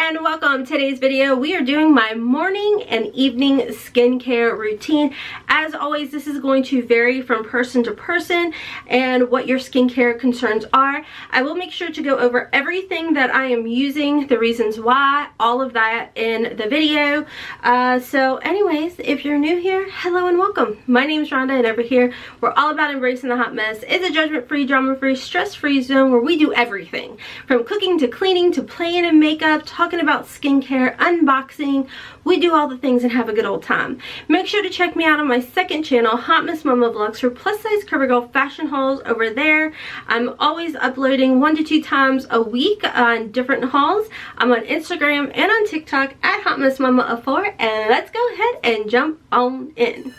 and welcome. Today's video we are doing my morning and evening skincare routine. As always, this is going to vary from person to person and what your skincare concerns are. I will make sure to go over everything that I am using, the reasons why, all of that in the video. So anyways, if you're new here, hello and welcome. My name is Rhonda, and over here we're all about embracing the hot mess. It's a judgment-free, drama-free, stress-free zone where we do everything from cooking to cleaning to playing in makeup, talking about skincare, unboxing. We do all the things and have a good old time. Make sure to check me out on my second channel, Hotmess Momma Vlogs, for plus size CoverGirl fashion hauls over there. I'm always uploading 1 to 2 times a week on different hauls. I'm on Instagram and on TikTok at hotmessmomma4, and let's go ahead and jump on in.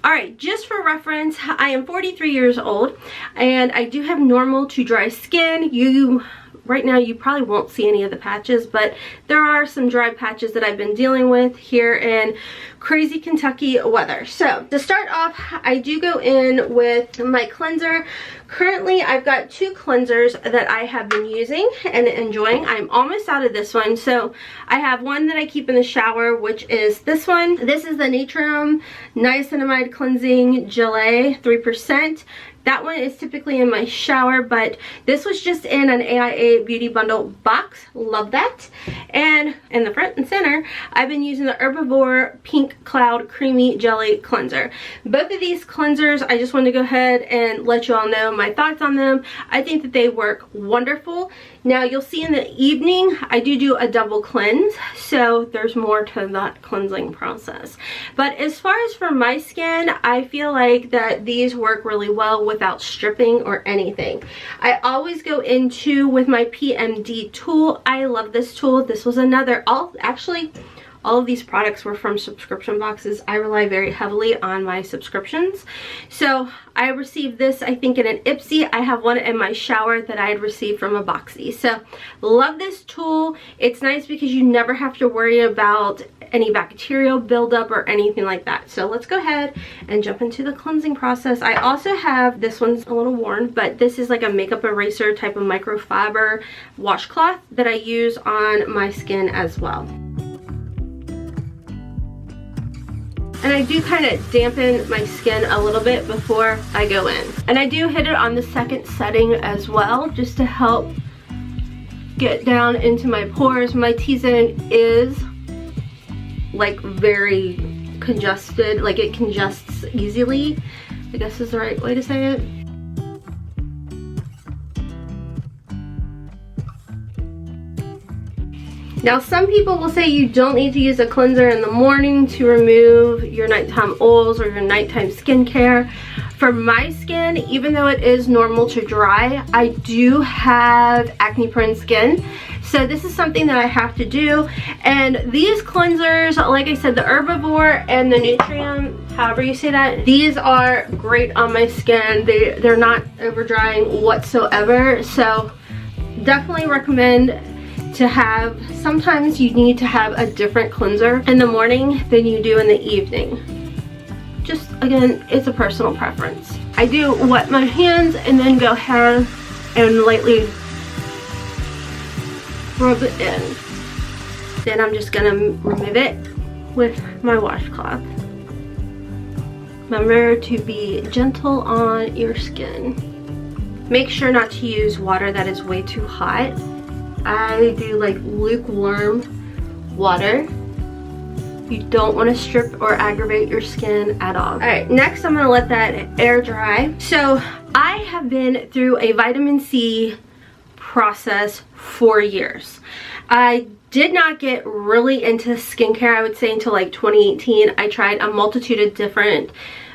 Alright, just for reference, I am 43 years old and I do have normal to dry skin. Right now you probably won't see any of the patches, but there are some dry patches that I've been dealing with here in crazy Kentucky weather. So to start off, I do go in with my cleanser. Currently I've got 2 cleansers that I have been using and enjoying. I'm almost out of this one. So I have one that I keep in the shower, which is this one. This is the Naturium Niacinamide Cleansing Gelée 3%. That one is typically in my shower, but this was just in an AIA Beauty Bundle box. Love that. And in the front and center, I've been using the Herbivore Pink Cloud Creamy Jelly Cleanser. Both of these cleansers, I just wanted to go ahead and let you all know my thoughts on them. I think that they work wonderful. Now, you'll see in the evening, I do a double cleanse, so there's more to that cleansing process. But as far as for my skin, I feel like that these work really well without stripping or anything. I always go into with my PMD tool. I love this tool. This was another, all of these products were from subscription boxes. I rely very heavily on my subscriptions. So I received this, I think, in an Ipsy. I have one in my shower that I had received from a Boxy. So love this tool. It's nice because you never have to worry about any bacterial buildup or anything like that. So let's go ahead and jump into the cleansing process. I also have, this one's a little worn, but this is like a makeup eraser type of microfiber washcloth that I use on my skin as well. And I do kind of dampen my skin a little bit before I go in. And I do hit it on the second setting as well, just to help get down into my pores. My T-zone is like very congested, like it congests easily, I guess is the right way to say it. Now, some people will say you don't need to use a cleanser in the morning to remove your nighttime oils or your nighttime skincare. For my skin, even though it is normal to dry, I do have acne-prone skin. So this is something that I have to do. And these cleansers, like I said, the Herbivore and the Naturium, however you say that, these are great on my skin. They're not over drying whatsoever. So definitely recommend to have, sometimes you need to have a different cleanser in the morning than you do in the evening. Just, again, it's a personal preference. I do wet my hands and then go ahead and lightly rub it in. Then I'm just gonna remove it with my washcloth. Remember to be gentle on your skin. Make sure not to use water that is way too hot. I do like lukewarm water. You don't want to strip or aggravate your skin at all. Alright, next I'm going to let that air dry. So I have been through a vitamin C process for years. I did not get really into skincare, I would say, until like 2018. I tried a multitude of different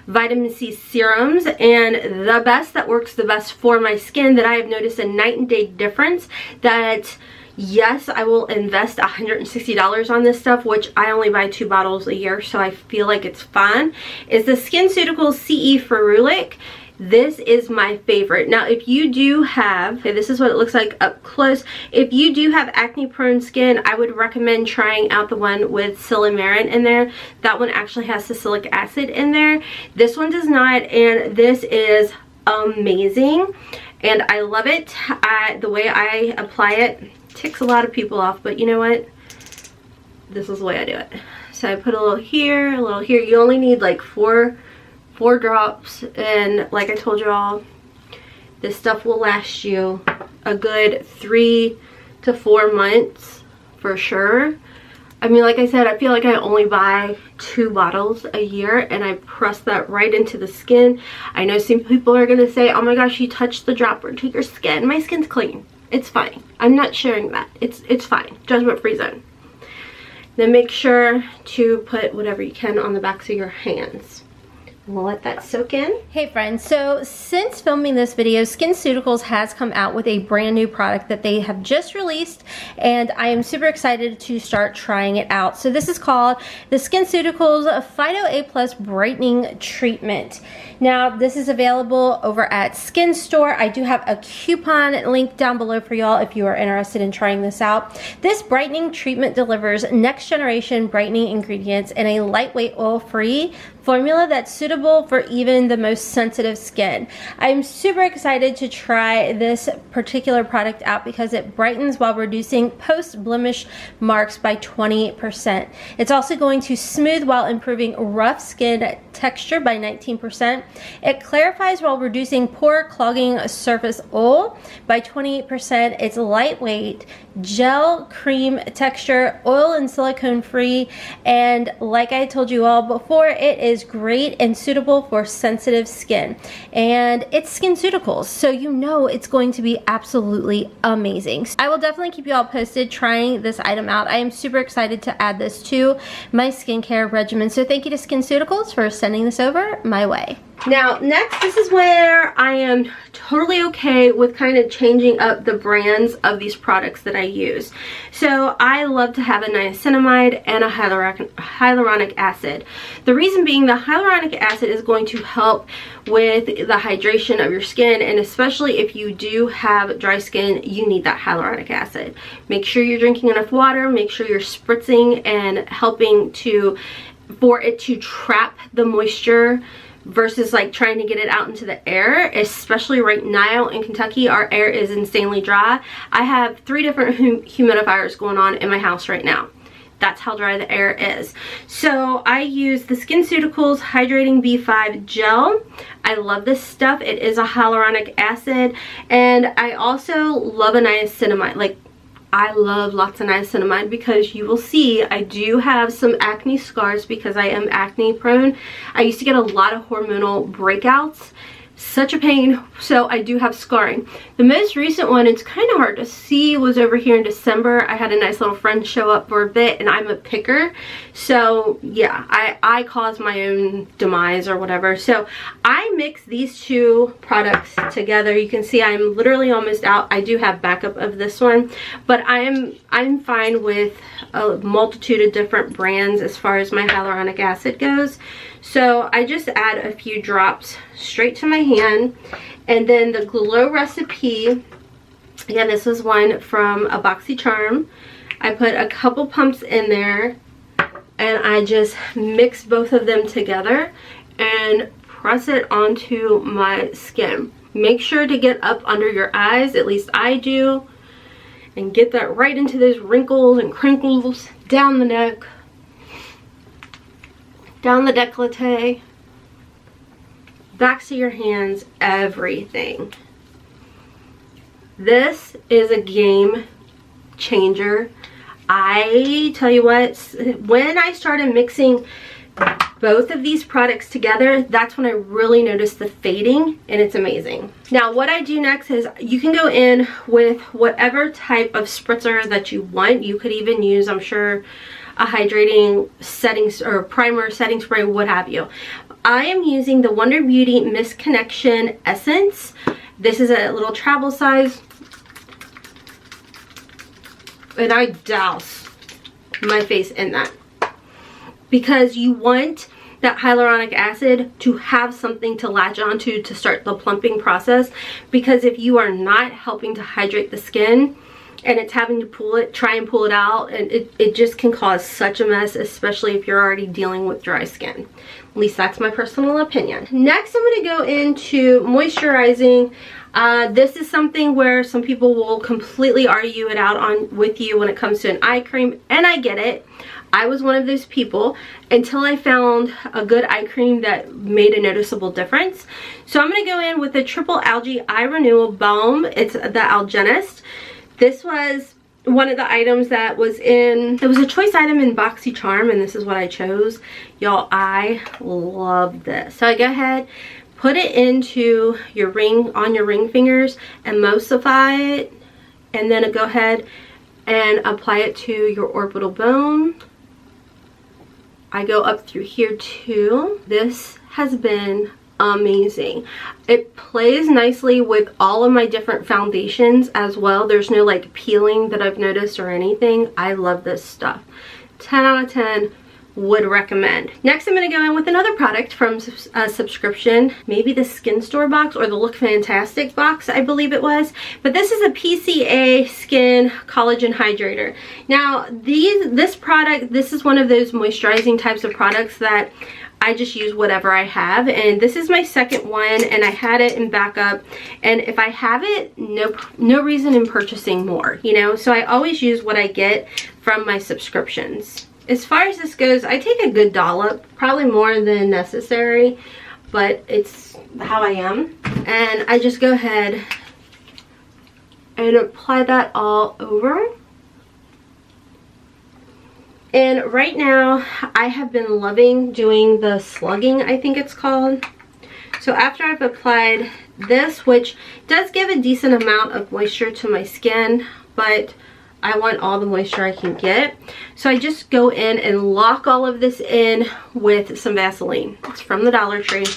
vitamin C serums, and the best that works the best for my skin, that I have noticed a night and day difference, that yes, I will invest $160 on this stuff, which I only buy 2 bottles a year, so I feel like it's fun, is the SkinCeuticals CE Ferulic. This is my favorite. Now, if you do have, okay, this is what it looks like up close. If you do have acne prone skin, I would recommend trying out the one with silymarin in there. That one actually has salicylic acid in there. This one does not, and this is amazing. And I love it. The way I apply it ticks a lot of people off, but you know what? This is the way I do it. So I put a little here, a little here. You only need like four drops, and like I told you all, this stuff will last you a good 3 to 4 months for sure. I mean, like I said, I feel like I only buy 2 bottles a year, and I press that right into the skin. I know some people are gonna say, oh my gosh, you touched the dropper to your skin. My skin's clean. It's fine. I'm not sharing that. It's fine. Judgment free zone. Then make sure to put whatever you can on the backs of your hands. We'll let that soak in. Hey friends, so since filming this video, SkinCeuticals has come out with a brand new product that they have just released, and I am super excited to start trying it out. So this is called the SkinCeuticals Phyto A+ Brightening Treatment. Now, this is available over at Skin Store. I do have a coupon link down below for y'all if you are interested in trying this out. This brightening treatment delivers next generation brightening ingredients in a lightweight oil-free formula that's suitable for even the most sensitive skin. I'm super excited to try this particular product out because it brightens while reducing post-blemish marks by 20%. It's also going to smooth while improving rough skin texture by 19%. It clarifies while reducing pore clogging surface oil by 28%. It's lightweight, gel cream texture, oil and silicone free, and like I told you all before, it is great and suitable for sensitive skin. And it's SkinCeuticals, so you know it's going to be absolutely amazing. I will definitely keep you all posted trying this item out. I am super excited to add this to my skincare regimen, so thank you to SkinCeuticals for sending this over my way. Now, next, this is where I am totally okay with kind of changing up the brands of these products that I use. So I love to have a niacinamide and a hyaluronic acid. The reason being, the hyaluronic acid is going to help with the hydration of your skin, and especially if you do have dry skin, you need that hyaluronic acid. Make sure you're drinking enough water, make sure you're spritzing and helping for it to trap the moisture versus like trying to get it out into the air. Especially right now in Kentucky, our air is insanely dry. I have 3 different humidifiers going on in my house right now. That's how dry the air is. So I use the SkinCeuticals Hydrating B5 Gel. I love this stuff. It is a hyaluronic acid, and I also love a niacinamide. Like, I love lots of niacinamide because you will see I do have some acne scars because I am acne prone. I used to get a lot of hormonal breakouts. Such a pain, so I do have scarring. The most recent one, it's kind of hard to see, was over here in December. I had a nice little friend show up for a bit, and I'm a picker, so yeah, I caused my own demise or whatever. So I mix these 2 products together. You can see I'm literally almost out. I do have backup of this one, but I'm fine with a multitude of different brands as far as my hyaluronic acid goes. So I just add a few drops straight to my hand, and then the Glow Recipe, again, this was one from a BoxyCharm. I put a couple pumps in there, and I just mix both of them together and press it onto my skin. Make sure to get up under your eyes, at least I do, and get that right into those wrinkles and crinkles, down the neck, down the décolleté, backs of your hands, everything. This is a game changer. I tell you what, when I started mixing both of these products together, that's when I really noticed the fading, and it's amazing. Now, what I do next is you can go in with whatever type of spritzer that you want. You could even use, I'm sure, a hydrating settings or primer, setting spray, what have you. I am using the Wonder Beauty Mist Connection Essence. This is a little travel size, and I douse my face in that because you want that hyaluronic acid to have something to latch onto to start the plumping process, because if you are not helping to hydrate the skin and it's having to try and pull it out, and it just can cause such a mess, especially if you're already dealing with dry skin. At least that's my personal opinion. Next, I'm going to go into moisturizing. This is something where some people will completely argue it out with you when it comes to an eye cream, and I get it. I was one of those people until I found a good eye cream that made a noticeable difference. So I'm going to go in with a Triple Algae Eye Renewal Balm. It's the Algenist. This was one of the items that was in, it was a choice item in BoxyCharm, and this is what I chose. Y'all, I love this. So I go ahead, put it into your ring, on your ring fingers, emulsify it, and then go ahead and apply it to your orbital bone. I go up through here too. This has been amazing. It plays nicely with all of my different foundations as well. There's no like peeling that I've noticed or anything. I love this stuff. 10 out of 10. Would recommend. Next, I'm going to go in with another product from a subscription, maybe the Skin Store box or the Look Fantastic box, I believe it was. But this is a PCA Skin Collagen Hydrator. Now, this product, this is one of those moisturizing types of products that I just use whatever I have, and this is my second one, and I had it in backup, and if I have it, no reason in purchasing more, you know. So I always use what I get from my subscriptions. As far as this goes, I take a good dollop, probably more than necessary, but it's how I am. And I just go ahead and apply that all over. And right now, I have been loving doing the slugging, I think it's called. So after I've applied this, which does give a decent amount of moisture to my skin, but I want all the moisture I can get. So I just go in and lock all of this in with some Vaseline. It's from the Dollar Tree.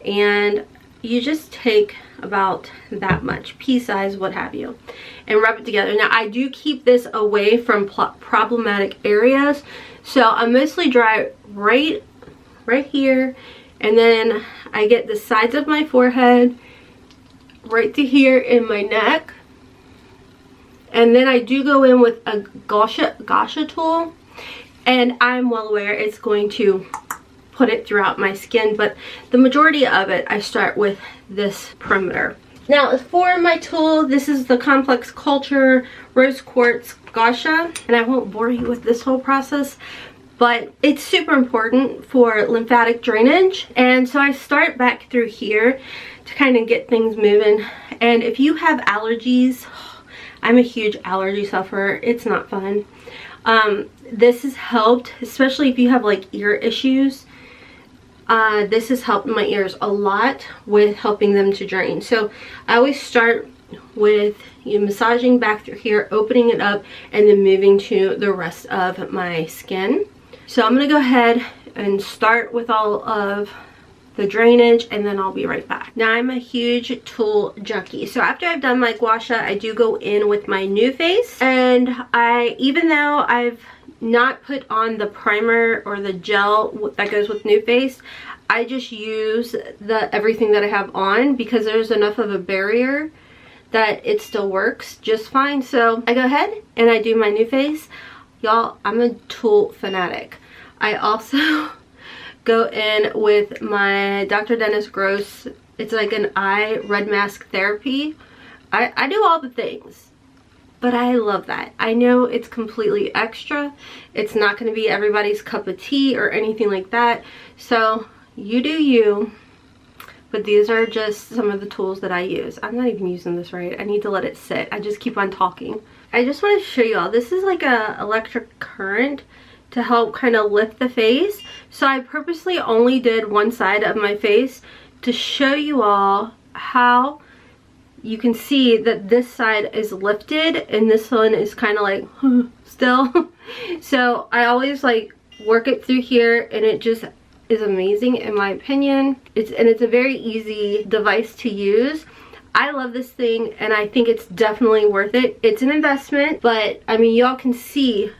And you just take about that much, pea size, what have you, and rub it together. Now I do keep this away from problematic areas. So I mostly dry right here, and then I get the sides of my forehead, right to here in my neck. And then I do go in with a gusha tool, and I'm well aware it's going to put it throughout my skin, but the majority of it I start with this perimeter. Now for my tool, this is the Complex Culture Rose Quartz Gusha, and I won't bore you with this whole process, but it's super important for lymphatic drainage. And so I start back through here to kind of get things moving. And if you have allergies, I'm a huge allergy sufferer. It's not fun. This has helped, especially if you have like ear issues. This has helped my ears a lot with helping them to drain. So I always start with massaging back through here, opening it up, and then moving to the rest of my skin. So I'm going to go ahead and start with all of the drainage, and then I'll be right back. Now I'm a huge tool junkie, so after I've done my gua sha, I do go in with my NuFace, and even though I've not put on the primer or the gel that goes with NuFace, I just use everything that I have on because there's enough of a barrier that it still works just fine. So I go ahead and I do my NuFace. Y'all, I'm a tool fanatic. I also go in with my Dr. Dennis Gross. It's like an eye red mask therapy. I do all the things, but I love that. I know it's completely extra. It's not going to be everybody's cup of tea or anything like that. So you do you. But these are just some of the tools that I use. I'm not even using this right. I need to let it sit. I just keep on talking. I just want to show you all. This is like a electric current to help kind of lift the face. So I purposely only did one side of my face to show you all how you can see that this side is lifted and this one is kind of like still. So I always like work it through here, and it just is amazing in my opinion. It's a very easy device to use. I love this thing, and I think it's definitely worth it. It's an investment, but I mean, y'all can see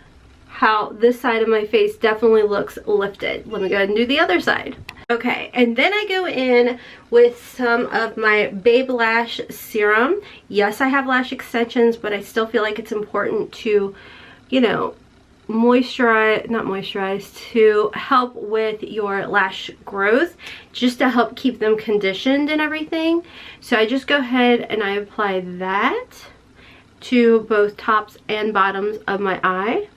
how this side of my face definitely looks lifted. Let me go ahead and do the other side. Okay, and then I go in with some of my Babe Lash Serum. Yes, I have lash extensions, but I still feel like it's important to, you know, to help with your lash growth, just to help keep them conditioned and everything. So I just go ahead and I apply that to both tops and bottoms of my eye.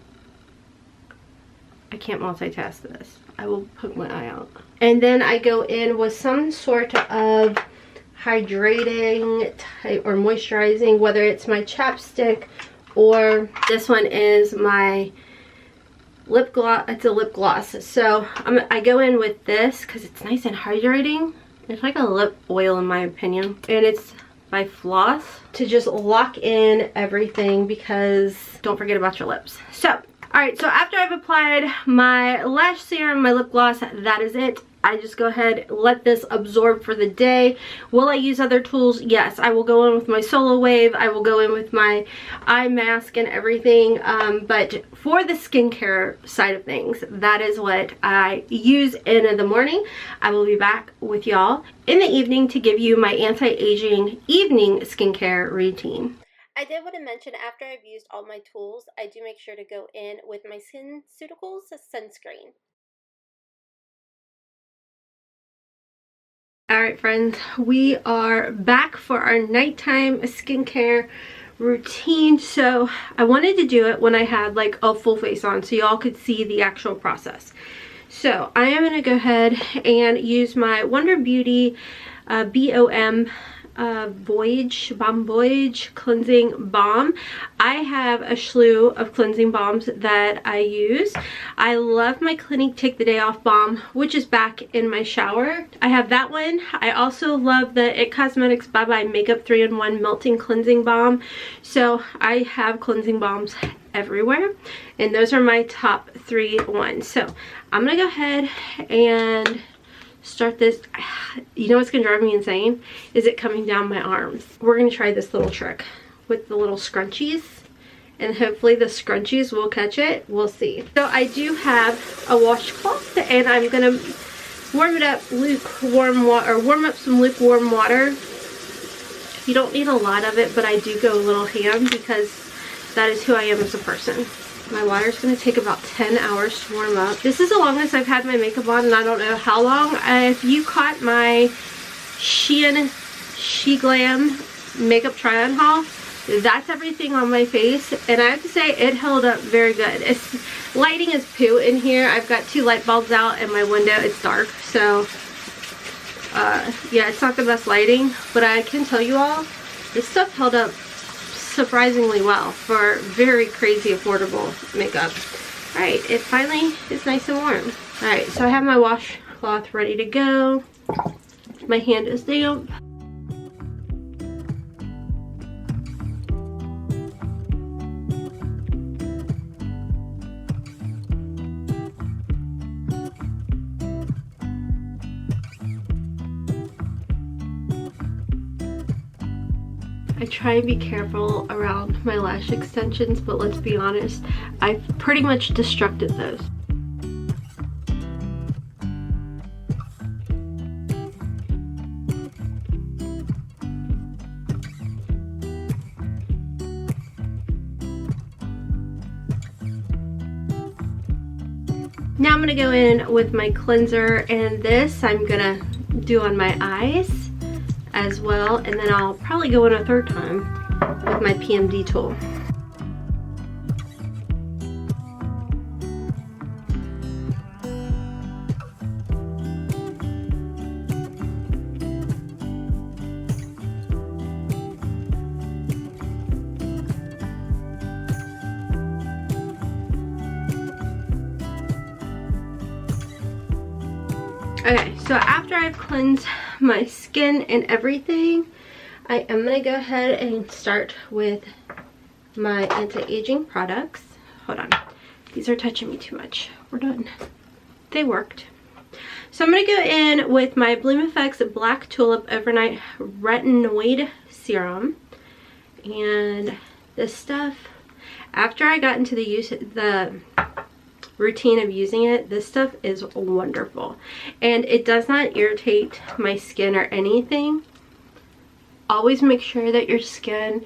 I can't multitask this. I will poke my eye out. And then I go in with some sort of hydrating type or moisturizing, whether it's my chapstick or this one is my lip gloss. It's a lip gloss. So I go in with this because it's nice and hydrating. It's like a lip oil in my opinion. And it's by Floss, to just lock in everything, because don't forget about your lips. So alright, so after I've applied my lash serum, my lip gloss, that is it. I just go ahead, let this absorb for the day. Will I use other tools? Yes, I will go in with my Solo Wave. I will go in with my eye mask and everything. But for the skincare side of things, that is what I use in the morning. I will be back with y'all in the evening to give you my anti-aging evening skincare routine. I did want to mention, after I've used all my tools, I do make sure to go in with my SkinCeuticals sunscreen. Alright friends, we are back for our nighttime skincare routine. So I wanted to do it when I had like a full face on so y'all could see the actual process. So I am going to go ahead and use my Wonder Beauty BOM Voyage cleansing balm. I have a slew of cleansing balms that I use. I love my Clinique Take the Day Off balm, which is back in my shower. I have that one. I also love the It Cosmetics Bye Bye Makeup 3-in-1 Melting Cleansing Balm. So I have cleansing balms everywhere, and those are my top 3 ones. So I'm gonna go ahead and start this. You know what's gonna drive me insane is it coming down my arms. We're gonna try this little trick with the little scrunchies, and hopefully the scrunchies will catch it. We'll see. So I do have a washcloth, and I'm gonna warm it up lukewarm water, or warm up some lukewarm water. You don't need a lot of it, but I do go a little ham because that is who I am as a person. My water's going to take about 10 hours to warm up. This is the longest I've had my makeup on, and I don't know how long. If you caught my She Glam makeup try-on haul, that's everything on my face, and I have to say it held up very good. Lighting is poo in here. I've got 2 light bulbs out, and my window, it's dark, so yeah, it's not the best lighting, but I can tell you all, this stuff held up surprisingly well for very crazy affordable makeup. Alright, it finally is nice and warm. Alright, so I have my washcloth ready to go. My hand is damp. I try and be careful around my lash extensions, but let's be honest, I've pretty much destructed those. Now I'm going to go in with my cleanser, and this I'm going to do on my eyes as well, and then I'll probably go in a third time with my PMD tool. Okay, so after I've cleansed my skin and everything, I am going to go ahead and start with my anti-aging products. Hold on. These are touching me too much. We're done. They worked. So I'm going to go in with my Bloom Effects Black Tulip Overnight Retinoid Serum. And this stuff, After I got into the routine of using it, this stuff is wonderful, and it does not irritate my skin or anything. Always make sure that your skin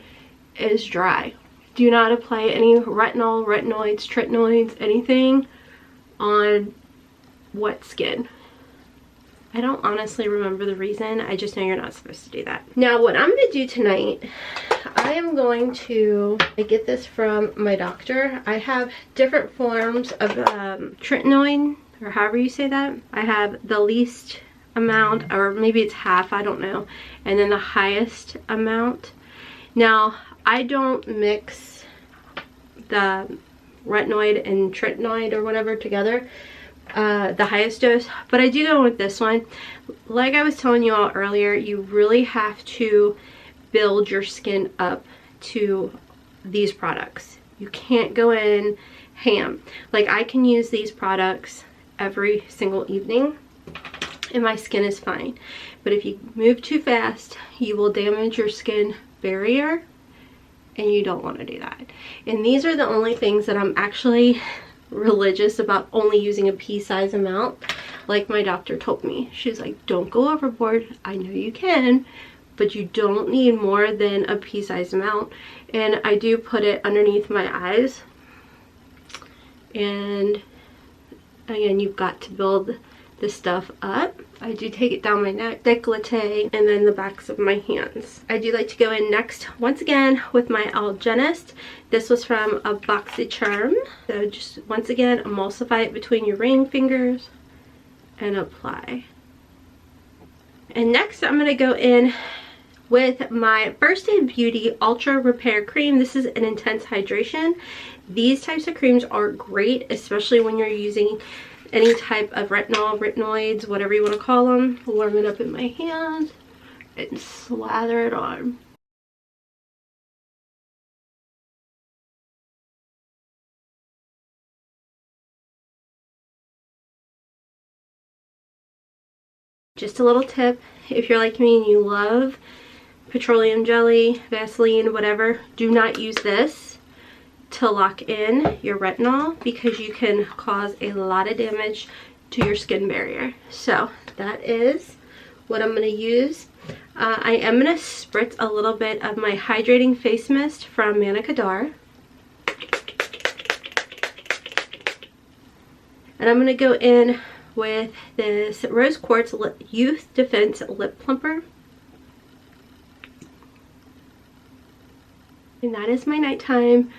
is dry. Do not apply any retinol, retinoids, tretinoids, anything on wet skin. I don't honestly remember the reason. I just know you're not supposed to do that. Now, what I'm going to do tonight, I am going to get this from my doctor. I have different forms of tretinoid, or however you say that. I have the least amount, or maybe it's half, I don't know, and then the highest amount. Now, I don't mix the retinoid and tretinoid or whatever together, the highest dose, but I do go with this one. Like I was telling you all earlier, you really have to build your skin up to these products. You can't go in ham. Like, I can use these products every single evening and my skin is fine, but if you move too fast, you will damage your skin barrier, and you don't want to do that. And these are the only things that I'm actually religious about, only using a pea-size amount, like my doctor told me. She's like, don't go overboard. I know you can, but you don't need more than a pea-size amount. And I do put it underneath my eyes, and again, you've got to build this stuff up. I do take it down my neck, décolleté, and then the backs of my hands. I do like to go in next, once again, with my Algenist. This was from a BoxyCharm. So just, once again, emulsify it between your ring fingers and apply. And next, I'm going to go in with my First Aid Beauty Ultra Repair Cream. This is an intense hydration. These types of creams are great, especially when you're using any type of retinol, retinoids, whatever you want to call them. Warm it up in my hands and slather it on. Just a little tip, if you're like me and you love petroleum jelly, Vaseline, whatever, do not use this to lock in your retinol, because you can cause a lot of damage to your skin barrier. So that is what I'm going to use. I am going to spritz a little bit of my hydrating face mist from Manicadar, and I'm going to go in with this Rose Quartz Youth Defense Lip Plumper, and that is my nighttime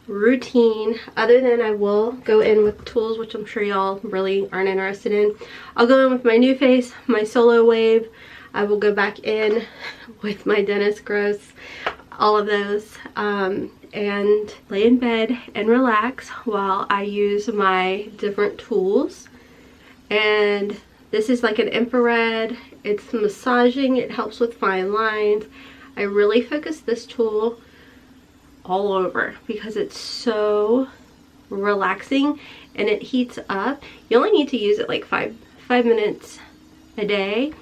routine. Other than, I will go in with tools, which I'm sure y'all really aren't interested in. I'll go in with my New Face, my Solo Wave. I will go back in with my Dentist Gross, all of those, and lay in bed and relax while I use my different tools. And this is like an infrared. It's massaging. It helps with fine lines. I really focus this tool all over because it's so relaxing and it heats up. You only need to use it like five minutes a day.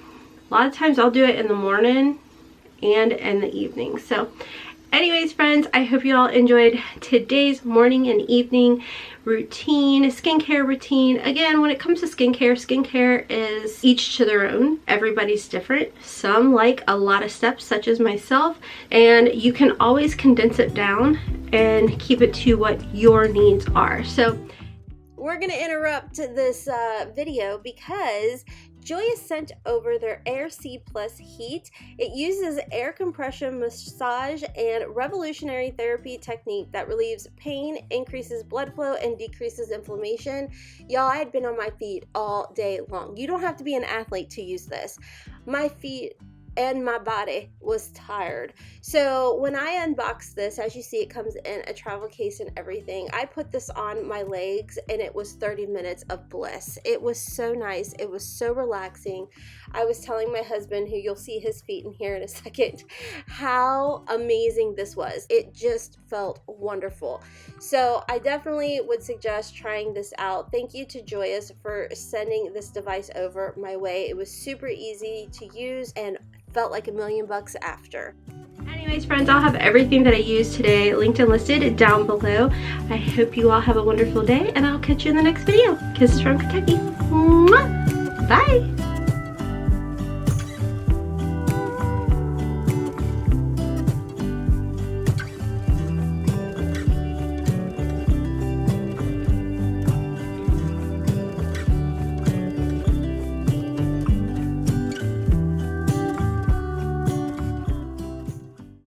A lot of times I'll do it in the morning and in the evening. So anyways, friends, I hope you all enjoyed today's morning and evening routine, skincare routine. Again, when it comes to skincare is each to their own. Everybody's different. Some like a lot of steps, such as myself, and you can always condense it down and keep it to what your needs are. So we're going to interrupt this video because Joya sent over their Air C Plus Heat. It uses air compression, massage, and revolutionary therapy technique that relieves pain, increases blood flow, and decreases inflammation. Y'all, I had been on my feet all day long. You don't have to be an athlete to use this. My feet and my body was tired. So when I unboxed this, as you see, it comes in a travel case and everything. I put this on my legs and it was 30 minutes of bliss. It was so nice. It was so relaxing. I was telling my husband, who you'll see his feet in here in a second, how amazing this was. It just felt wonderful. So I definitely would suggest trying this out. Thank you to Joyous for sending this device over my way. It was super easy to use and felt like $1,000,000 after. Anyway, Anyways, friends, I'll have everything that I used today linked and listed down below. I hope you all have a wonderful day, and I'll catch you in the next video. Kisses from Kentucky. Mwah! Bye.